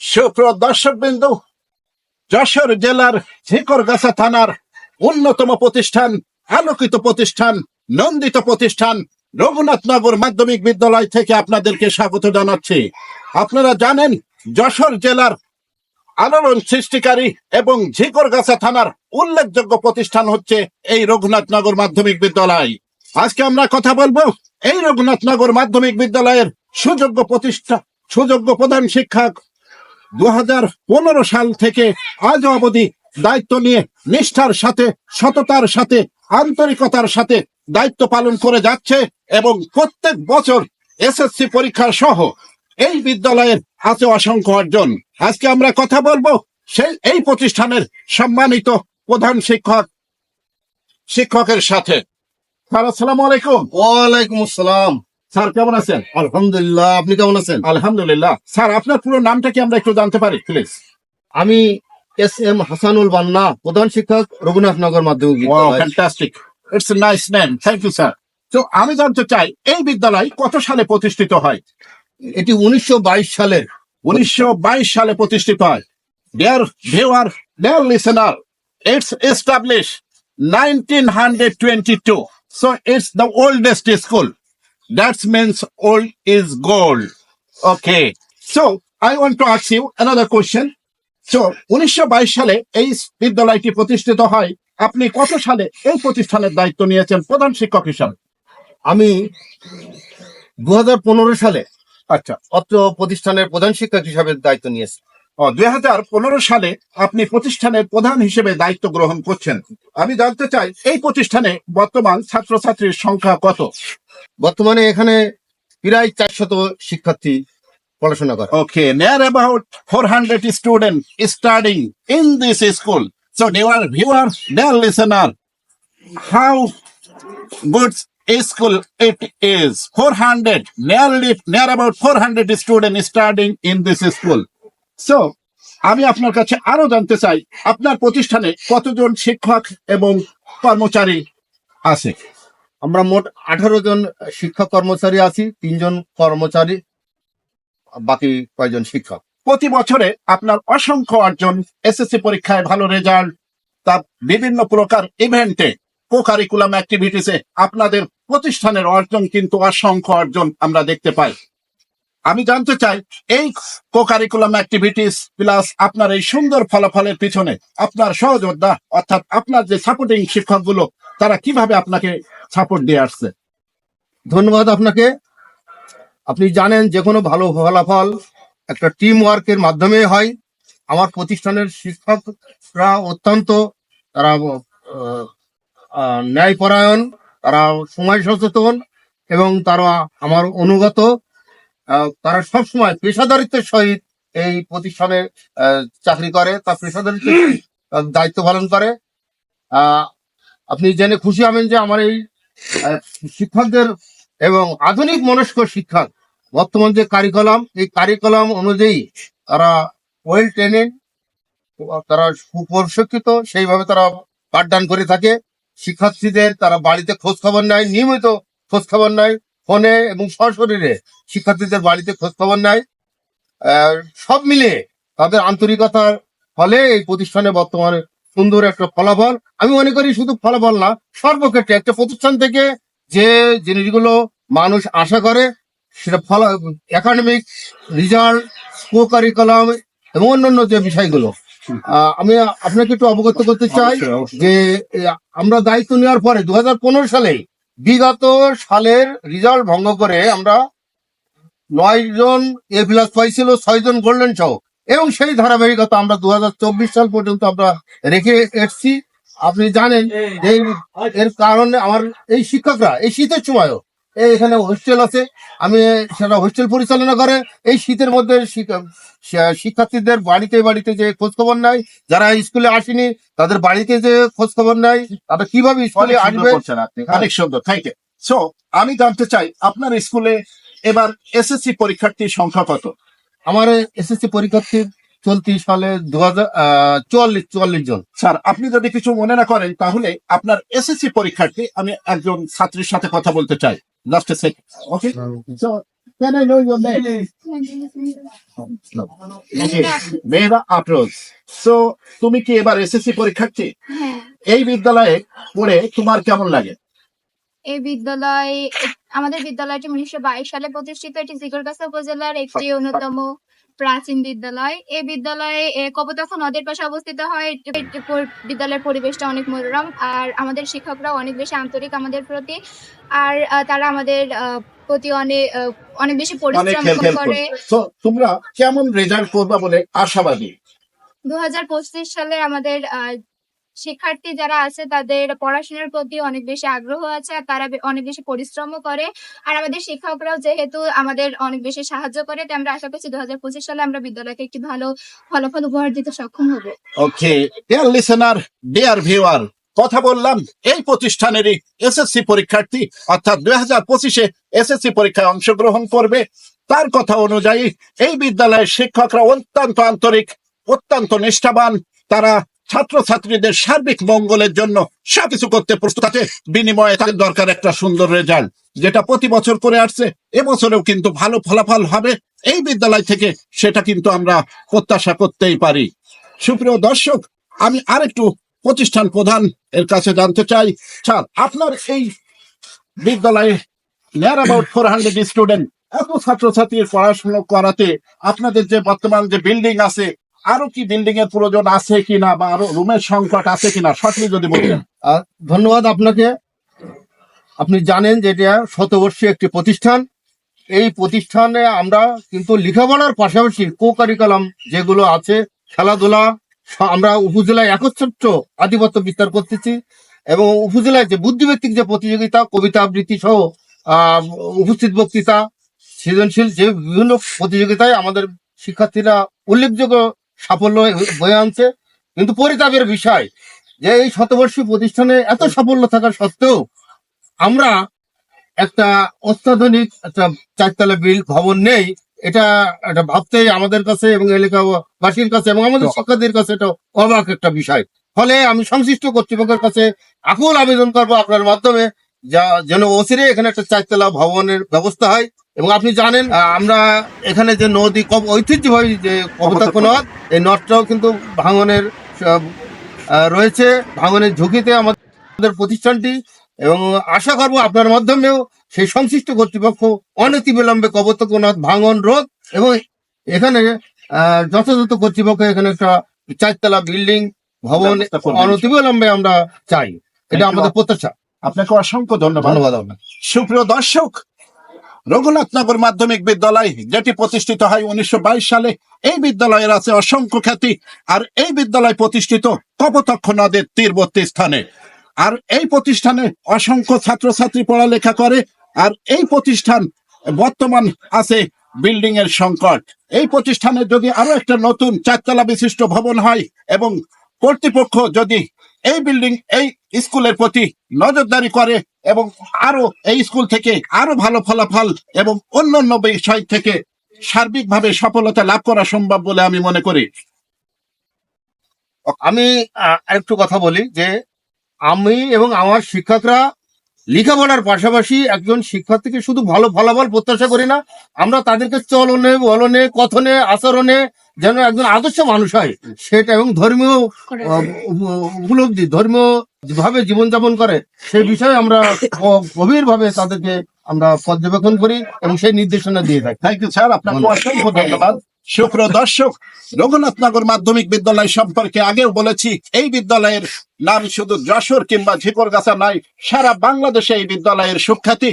সুপ্রিয় দর্শকবৃন্দ, যশোর জেলার ঝিকরগাছা থানার অন্যতম প্রতিষ্ঠান, আলোকিত প্রতিষ্ঠান, নন্দিত প্রতিষ্ঠান রঘুনাথনগর মাধ্যমিক বিদ্যালয় থেকে আপনাদেরকে স্বাগত জানাচ্ছি। আপনারা জানেন, যশোর জেলার আলোড়ন সৃষ্টিকারী এবং ঝিকরগাছা থানার উল্লেখযোগ্য প্রতিষ্ঠান হচ্ছে এই রঘুনাথনগর মাধ্যমিক বিদ্যালয়। আজকে আমরা কথা বলবো এই রঘুনাথনগর মাধ্যমিক বিদ্যালয়ের সুযোগ্য প্রধান শিক্ষক 2015 সাল থেকে আজ অবধি দায়িত্ব নিয়ে নিষ্ঠার সাথে, সততার সাথে, আন্তরিকতার সাথে দায়িত্ব পালন করে যাচ্ছে এবং প্রত্যেক বছর এসএসসি পরীক্ষা সহ এই বিদ্যালয়ের আছে অসংখ্য অর্জন। আজকে আমরা কথা বলবো এই প্রতিষ্ঠানের সম্মানিত প্রধান শিক্ষকের সাথে। স্যার, আসসালামু আলাইকুম। ওয়ালাইকুম আসসালাম। স্যার, কেমন আছেন? আলহামদুলিল্লাহ, আপনি কেমন আছেন? আলহামদুলিল্লাহ। স্যার, আপনার পুরো নামটা কি আমরা একটু জানতে পারি প্লিজ? আমি SM হাসানুল বান্না, প্রধান শিক্ষক, রঘুনাথনগর মাধ্যমিক বিদ্যালয়। Fantastic, it's a nice name, thank you sir. তো আমি জানতে চাই এই বিদ্যালয় কত সালে প্রতিষ্ঠিত হয়? এটি 1922 সালের। 1922 সালে প্রতিষ্ঠিত হয়। Dear viewer, dear listener, it's established 1922, so it's the oldest school. That means old is gold. Okay, so I want to ask you another question. So 1922 সালে এই বিদ্যালয়টি প্রতিষ্ঠিত হয়। আপনি কত সালে এই প্রতিষ্ঠানের দায়িত্ব নিয়েছেন প্রধান শিক্ষক হিসাবে? আমি 2015 সালে আচ্ছা, অত্র প্রতিষ্ঠানের প্রধান শিক্ষক হিসাবে দায়িত্ব নিয়েছি। 2015 সালে আপনি প্রতিষ্ঠানের প্রধান হিসেবে দায়িত্ব গ্রহণ করছেন। আমি জানতে চাই এই প্রতিষ্ঠানে বর্তমান ছাত্রছাত্রীর সংখ্যা কত? বর্তমানে এখানে প্রায় 400 শিক্ষার্থী পড়াশোনা করে। Okay, near about 400 students studying in this school. So dear viewer, dear listener, how good school it is. 400, near about 400 students studying in this school. So আমি আপনার কাছে আরো জানতে চাই, আপনার প্রতিষ্ঠানে কতজন শিক্ষক এবং কর্মচারী আছে? আমরা মোট 18 জন শিক্ষক কর্মচারী আছি, 3 জন কর্মচারী, বাকি কয়েকজন শিক্ষক। প্রতি বছরে আপনার অসংখ্য অর্জন, এসএসসি পরীক্ষায় ভালো রেজাল্ট, তার বিভিন্ন প্রকার ইভেন্টে, কো কারিকুলাম অ্যাক্টিভিটিসে আপনাদের প্রতিষ্ঠানের অর্জন কিন্তু অসংখ্য অর্জন আমরা দেখতে পাই। আমি জানতে চাই এই কো কারিকুলাম অ্যাক্টিভিটিস প্লাস আপনার এই সুন্দর ফলাফলের পিছনে আপনার সহযোদ্ধা অর্থাৎ আপনার যে সাপোর্টিং শিক্ষকগুলো তারা কিভাবে আপনাকে সাপোর্ট দিয়ে আসছে? ধন্যবাদ আপনাকে। আপনি জানেন, যে কোনো ভালো ফলাফল একটা টিম ওয়ার্কের মাধ্যমে হয়। আমার প্রতিষ্ঠানের শিক্ষকরা অত্যন্ত তারা ন্যায়পরায়ণ, তারা সময় সচেতন এবং তারা আমার অনুগত। তারা সবসময় পেশাদারিত্বের সহিত এই প্রতিষ্ঠানে চাকরি করে, তার পেশাদারিত্বের সহিত দায়িত্ব পালন করে। আপনি জেনে খুশি হবেন যে আমার এই শিক্ষকদের এবং আধুনিক মনস্ক শিক্ষক বর্তমান যে কারিকুলাম, এই কারিকুলাম অনুযায়ী তারা ওয়েল ট্রেনেড, তারা সুপ্রশিক্ষিত, সেইভাবে তারা পাঠদান করে থাকে। শিক্ষার্থীদের তারা বাড়িতে খোঁজ খবর নেয়, নিয়মিত খোঁজ খবর নেয়, ফোনে এবং সশরীরে শিক্ষার্থীদের বাড়িতে খোঁজ খবর নেয়। সব মিলিয়ে তাদের আন্তরিকতার ফলে এই প্রতিষ্ঠানে বর্তমানে সুন্দর একটা ফলাফল। আমি মনে করি শুধু ফলাফল না, সর্বক্ষেত্রে একটা প্রতিষ্ঠান থেকে যে জিনিসগুলো মানুষ আশা করে সেটা একাডেমিক রেজাল্ট, কো কারিকুলাম এবং অন্যান্য যে বিষয়গুলো, আমি আপনাকে একটু অবগত করতে চাই যে আমরা দায়িত্ব নেওয়ার পরে 2015 সালে বিগত সালের রেজাল্ট ভঙ্গ করে আমরা 9 জন A+ পাইছিল, 6 জন গোল্ডেন সহ, এবং সেই ধারাবাহিকতা আমরা 2024 সাল পর্যন্ত আমরা রেখে এসছি। আপনি জানেন যে এর কারণে আমার এই শিক্ষকরা এই শীতের সময়ও এখানে হোস্টেল আছে, আমি সেটা হোস্টেল পরিচালনা করে এই শীতের মধ্যে শিক্ষার্থীদের বাড়িতে বাড়িতে যে খোঁজ খবর নেয়, যারা স্কুলে আসেনি তাদের বাড়িতে যে খোঁজ খবর নেয়, তারা কিভাবে স্কুলে আসবে। অনেক সুন্দর, থ্যাংক ইউ। সো আমি জানতে চাই আপনার স্কুলে এবার এসএসসি পরীক্ষার্থীর সংখ্যা কত? আমার এসএসসি পরীক্ষার্থী চলতি সালে 44 জন। স্যার, আপনি যদি কিছু মনে না করেন তাহলে আপনার এসএসসি পরীক্ষার্থী, আমি একজন ছাত্রীর সাথে কথা বলতে চাই, just a second. Okay, so Can I know your name? Okay, Mehra Afroz. So, তুমি কি এবার এসএসসি পরীক্ষার্থী? হ্যাঁ, এই বিদ্যালয়ে পড়ে তোমার কেমন লাগে? এই আমাদের বিদ্যালয়টি 1922 সালে প্রতিষ্ঠিত। এটি ঝিকরগাছা উপজেলার একটি অন্যতম প্রাচীন বিদ্যালয়। এই বিদ্যালয়ে কপোতাক্ষ নদের পাশে অবস্থিত হয়। বিদ্যালয়ের পরিবেশটা অনেক মনোরম, আর আমাদের শিক্ষকরাও অনেক বেশি আন্তরিক আমাদের প্রতি। আর তারা আমাদের প্রতি অনেক বেশি অনেক পরিশ্রম হেল্প করে। তো তোমরা কেমন রেজাল্ট করবা বলে আশাবাদী? 2025 সালে আমাদের শিক্ষার্থী যারা আছে তাদের পড়াশোনার প্রতি অনেক বেশি আগ্রহ আছে, আর তারা অনেক বেশি পরিশ্রমও করে। আর আমাদের শিক্ষকরাও যেহেতু আমাদের অনেক বেশি সাহায্য করে, তাই আমরা আশা করছি 2025 সালে আমরা বিদ্যালয়কে একটি ভালো ফলাফল উপহার দিতে সক্ষম হব। ওকে, ডিয়ার লিসেনার, ডিয়ার ভিউয়ার, কথা বললাম এই প্রতিষ্ঠানেরই এসএসসি পরীক্ষার্থী, অর্থাৎ 2025-এ এসএসসি পরীক্ষায় অংশগ্রহণ করবে। তার কথা অনুযায়ী এই বিদ্যালয়ের শিক্ষকরা অত্যন্ত আন্তরিক, অত্যন্ত নিষ্ঠাবান। তারা ছাত্রছাত্রীদের সার্বিক মঙ্গলের জন্য সবকিছু করতে প্রস্তুত আছে। বিনিময়ে তাদের দরকার একটা সুন্দর রেজাল্ট, যেটা প্রতি বছর করে আসছে। এবছরেও কিন্তু ভালো ফলাফল হবে এই বিদ্যালয় থেকে, সেটা কিন্তু আমরা প্রত্যাশা করতেই পারি। সুপ্রিয় দর্শক, আমি আরেকটু প্রতিষ্ঠান প্রধান এর কাছে জানতে চাই, স্যার আপনার এই বিদ্যালয়ে নিয়ার অ্যাবাউট 400 স্টুডেন্ট, এত ছাত্রছাত্রীর পড়াশোনা করাতে আপনাদের যে বর্তমান যে বিল্ডিং আছে, আরো কি বিল্ডিং এর প্রয়োজন আছে কিনা, বা আরো রুমের সংকট আছে কিনা, সঠিক যদি বলতেন। ধন্যবাদ আপনাকে। আপনি জানেন যে এটা শতবর্ষীয় একটি প্রতিষ্ঠান। এই প্রতিষ্ঠানে আমরা কিন্তু লেখাপড়ার পাশাপাশি কো কারিকুলাম যেগুলো আছে, খেলাধুলা, আমরা উপজেলায় একচ্ছত্র আধিপত্য বিস্তার করতেছি। এবং উপজেলায় যে বুদ্ধিভিত্তিক যে প্রতিযোগিতা, কবিতা আবৃত্তি সহ উপস্থিত বক্তৃতা, সৃজনশীল যে বিভিন্ন প্রতিযোগিতায় আমাদের শিক্ষার্থীরা উল্লেখযোগ্য সাফল্য বয়ে আনছে। কিন্তু পরিতাপের বিষয় যে এই শতবর্ষী প্রতিষ্ঠানে এত সাফল্য থাকা সত্ত্বেও আমরা একটা অত্যাধুনিক একটা চারতলা ভবন নেই। এটা ভাবতেই আমাদের কাছে এবং এলাকাবাসীর কাছে এবং আমাদের শিক্ষার্থীদের কাছে এটা অবাক একটা বিষয়। ফলে আমি সংশ্লিষ্ট কর্তৃপক্ষের কাছে আকুল আবেদন করবো আপনার মাধ্যমে, যেন অচিরে এখানে একটা চারতলা ভবনের ব্যবস্থা হয়। এবং আপনি জানেন আমরা এখানে যে নদী ঐতিহ্যবাহী যে কপোতাক্ষ নদ, এই নদটাও কিন্তু ভাঙনের রয়েছে, ভাঙনের ঝুঁকিতে আমাদের প্রতিষ্ঠানটি। এবং আশা করবো আপনার মাধ্যমেও সেই সংশ্লিষ্ট কর্তৃপক্ষ অনতিবিলম্বে কপোতাক্ষ নদ ভাঙন রোধ এবং এখানে যথাযথ কর্তৃপক্ষ এখানে একটা চারতলা বিল্ডিং ভবন অনতিবিলম্বে আমরা চাই। এটা আমাদের প্রত্যাশা। আপনাকে অসংখ্য ধন্যবাদ। ধন্যবাদ আপনাকে। সুপ্রিয় দর্শক, রঘুনাথনগর মাধ্যমিক বিদ্যালয় যেটি প্রতিষ্ঠিত হয় 1922 সালে, এই বিদ্যালয়ের আছে অসংখ্য খ্যাতি। আর এই বিদ্যালয় প্রতিষ্ঠিত কপোতাক্ষ নদের তীরবর্তী স্থানে। আর এই প্রতিষ্ঠানে অসংখ্য ছাত্রছাত্রী পড়ালেখা করে। আর এই প্রতিষ্ঠান বর্তমান আছে বিল্ডিং এর সংকট। এই প্রতিষ্ঠানে যদি আরো একটা নতুন চারতলা বিশিষ্ট ভবন হয় এবং কর্তৃপক্ষ যদি এই বিল্ডিং এই স্কুলের প্রতি নজরদারি করে এবং আরো এই স্কুল থেকে আরো ভালো ফলাফল এবং অন্যান্য বিষয় থেকে সার্বিকভাবে সফলতা লাভ করা সম্ভব বলে আমি মনে করি। আমি আরেকটু কথা বলি যে আমি এবং আমার শিক্ষকরা লেখাপড়ার পাশাপাশি একজন শিক্ষার্থীকে শুধু ভালো ফলাফল প্রত্যাশা করি না, আমরা তাদেরকে চলনে, বলনে, কথনে, আচরণে যেন একজন আদর্শ মানুষ হয় সেটা, এবং ধর্মীয় উপলব্ধি, ধর্মীয় ভাবে জীবনযাপন করে সেই বিষয়ে আমরা গভীরভাবে তাদেরকে আমরা পর্যবেক্ষণ করি এবং সেই নির্দেশনা দিয়ে থাকি। থ্যাংক ইউ স্যার, আপনাকে অসংখ্য ধন্যবাদ। সুপ্রিয় দর্শক, রঘুনাথনগর মাধ্যমিক বিদ্যালয় সম্পর্কে আগেও বলেছি, এই বিদ্যালয়ের নাম শুধু যশোর কিংবা ঝিকরগাছা নয়, সারা বাংলাদেশে এই বিদ্যালয়ের সুখ্যাতি।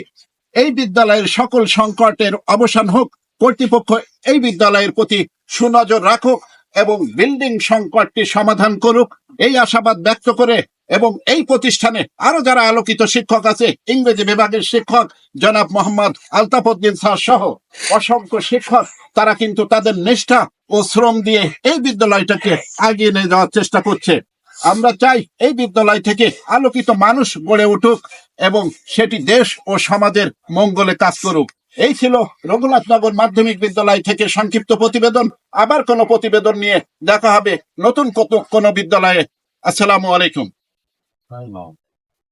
এই বিদ্যালয়ের সকল সংকটের অবসান হোক, কর্তৃপক্ষ এই বিদ্যালয়ের প্রতি সুনজর রাখুক এবং বিল্ডিং সংকটটি সমাধান করুক, এই আশাবাদ ব্যক্ত করে। এবং এই প্রতিষ্ঠানে আরো যারা আলোকিত শিক্ষক আছে, ইংরেজি বিভাগের শিক্ষক জনাব মোহাম্মদ আলতাফউদ্দিন স্যার সহ অসংখ্য শিক্ষক, তারা কিন্তু তাদের নিষ্ঠা ও শ্রম দিয়ে এই বিদ্যালয়টাকে এগিয়ে নিয়ে যাওয়ার চেষ্টা করছে। আমরা চাই এই বিদ্যালয় থেকে আলোকিত মানুষ গড়ে উঠুক এবং সেটি দেশ ও সমাজের মঙ্গলে কাজ করুক। এই ছিল রঘুনাথনগর মাধ্যমিক বিদ্যালয় থেকে সংক্ষিপ্ত প্রতিবেদন। আবার কোনো প্রতিবেদন নিয়ে দেখা হবে নতুন কোনো বিদ্যালয়ে। আসসালামু আলাইকুম।